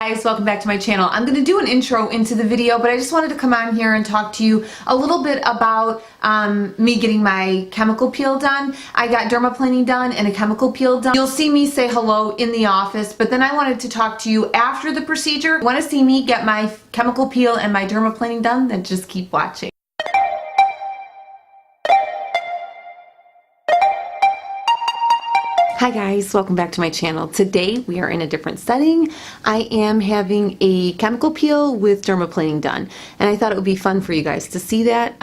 Guys, welcome back to my channel. I'm going to do an intro into the video, but I just wanted to come on here and talk to you a little bit about me getting my chemical peel done. I got dermaplaning done and a chemical peel done. You'll see me say hello in the office, but then I wanted to talk to you after the procedure. If you want to see me get my chemical peel and my dermaplaning done, then just keep watching. Hi guys, welcome back to my channel. Today we are in a different setting. I am having a chemical peel with dermaplaning done, and I thought it would be fun for you guys to see that.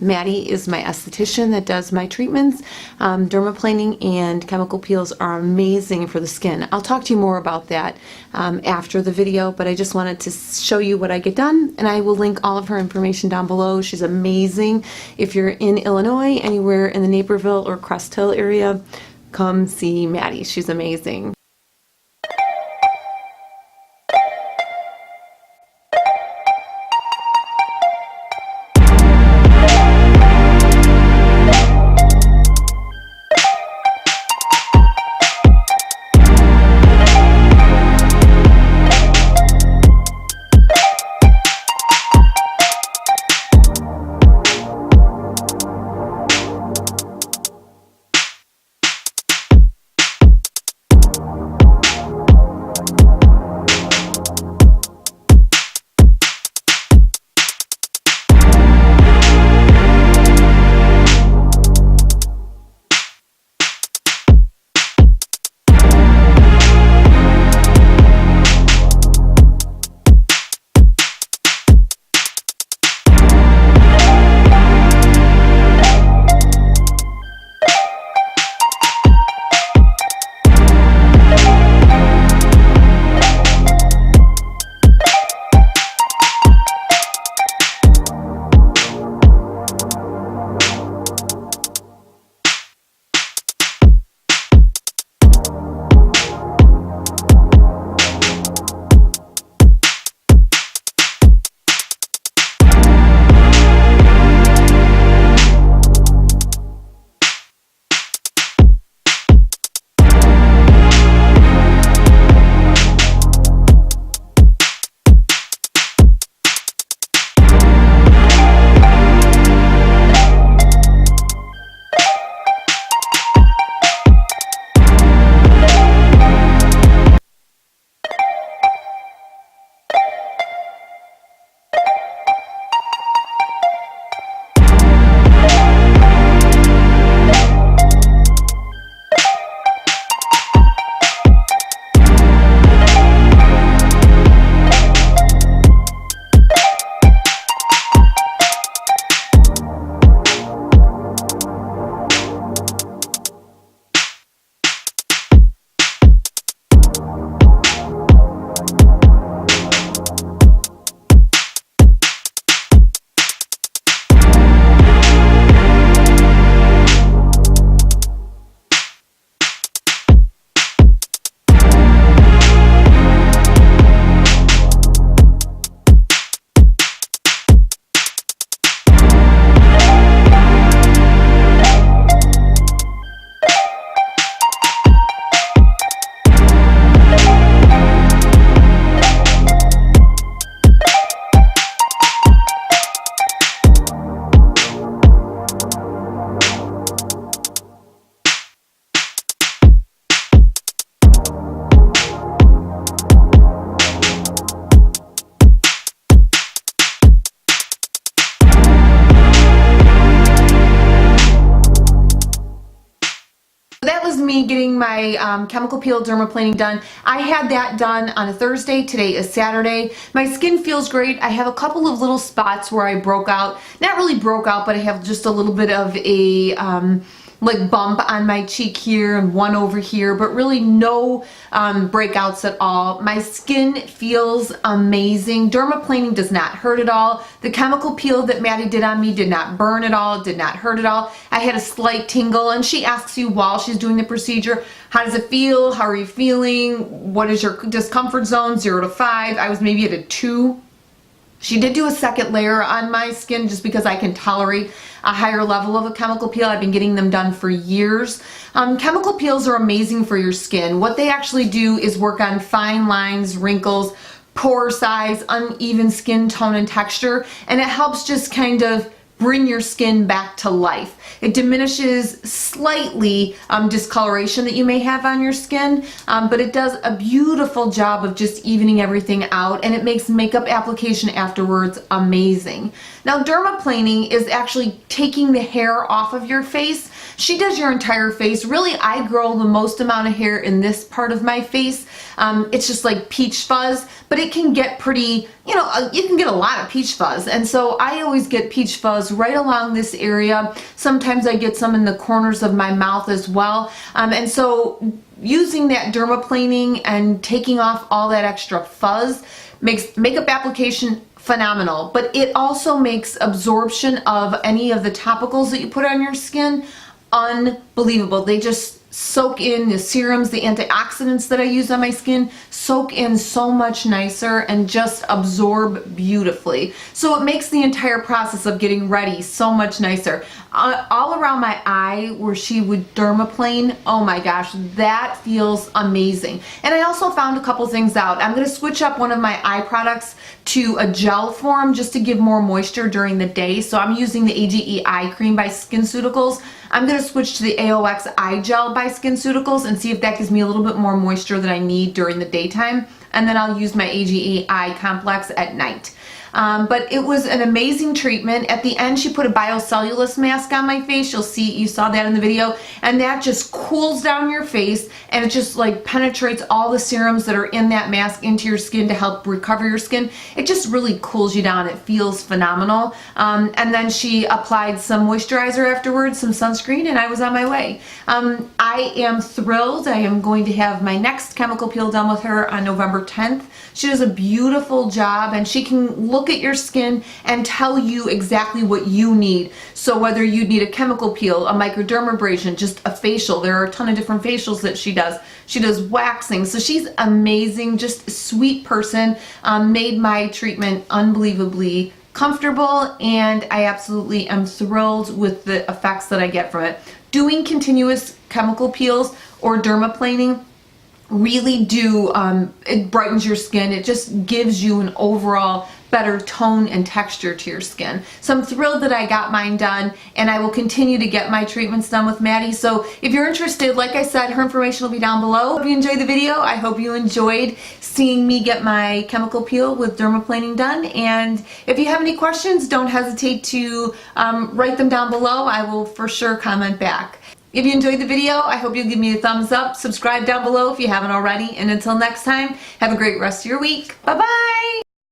Maddie is my esthetician that does my treatments. Dermaplaning and chemical peels are amazing for the skin. I'll talk to you more about that after the video, but I just wanted to show you what I get done, and I will link all of her information down below. She's amazing. If you're in Illinois, anywhere in the Naperville or Crest Hill area, come see Maddie. She's amazing. Me getting my chemical peel dermaplaning done. I had that done on a Thursday. Today is Saturday. My skin feels great. I have a couple of little spots where I broke out. Not really broke out, but I have just a little bit of a like bump on my cheek here and one over here, but really no breakouts at all. My skin feels amazing. Dermaplaning does not hurt at all. The chemical peel that Maddie did on me did not burn at all, did not hurt at all. I had a slight tingle, and she asks you while she's doing the procedure, how does it feel? How are you feeling? What is your discomfort zone? 0 to 5. I was maybe at a 2. She did do a second layer on my skin just because I can tolerate a higher level of a chemical peel. I've been getting them done for years. Chemical peels are amazing for your skin. What they actually do is work on fine lines, wrinkles, pore size, uneven skin tone and texture, and it helps just kind of bring your skin back to life. It diminishes slightly discoloration that you may have on your skin, but it does a beautiful job of just evening everything out, and it makes makeup application afterwards amazing. Now, dermaplaning is actually taking the hair off of your face. She does your entire face. Really, I grow the most amount of hair in this part of my face. It's just like peach fuzz, but it can get pretty, you know, you can get a lot of peach fuzz. And so I always get peach fuzz right along this area. Sometimes I get some in the corners of my mouth as well. And so using that dermaplaning and taking off all that extra fuzz makes makeup application phenomenal, but it also makes absorption of any of the topicals that you put on your skin unbelievable. They just soak in the serums, the antioxidants that I use on my skin, soak in so much nicer and just absorb beautifully. So it makes the entire process of getting ready so much nicer. All around my eye where she would dermaplane, oh my gosh, that feels amazing. And I also found a couple things out. I'm going to switch up one of my eye products to a gel form just to give more moisture during the day. So I'm using the AGE Eye Cream by Skinceuticals. I'm going to switch to the AOX Eye Gel by Skinceuticals and see if that gives me a little bit more moisture that I need during the daytime. And then I'll use my AGE Eye Complex at night. But it was an amazing treatment. At the end, she put a biocellulose mask on my face. You saw that in the video, and that just cools down your face, and it just like penetrates all the serums that are in that mask into your skin to help recover your skin. It just really cools you down. It feels phenomenal. And then she applied some moisturizer afterwards, some sunscreen, and I was on my way. I am thrilled. I am going to have my next chemical peel done with her on November 10th. She does a beautiful job, and she can look at your skin and tell you exactly what you need. So whether you need a chemical peel, a microdermabrasion, just a facial, there are a ton of different facials that she does. She does waxing, so she's amazing, just a sweet person. Made my treatment unbelievably comfortable, and I absolutely am thrilled with the effects that I get from it. Doing continuous chemical peels or dermaplaning really do, it brightens your skin. It just gives you an overall better tone and texture to your skin. So I'm thrilled that I got mine done, and I will continue to get my treatments done with Maddie. So if you're interested, like I said, her information will be down below. If you enjoyed the video, I hope you enjoyed seeing me get my chemical peel with dermaplaning done. And if you have any questions, don't hesitate to write them down below. I will for sure comment back. If you enjoyed the video, I hope you'll give me a thumbs up. Subscribe down below if you haven't already. And until next time, have a great rest of your week. Bye-bye!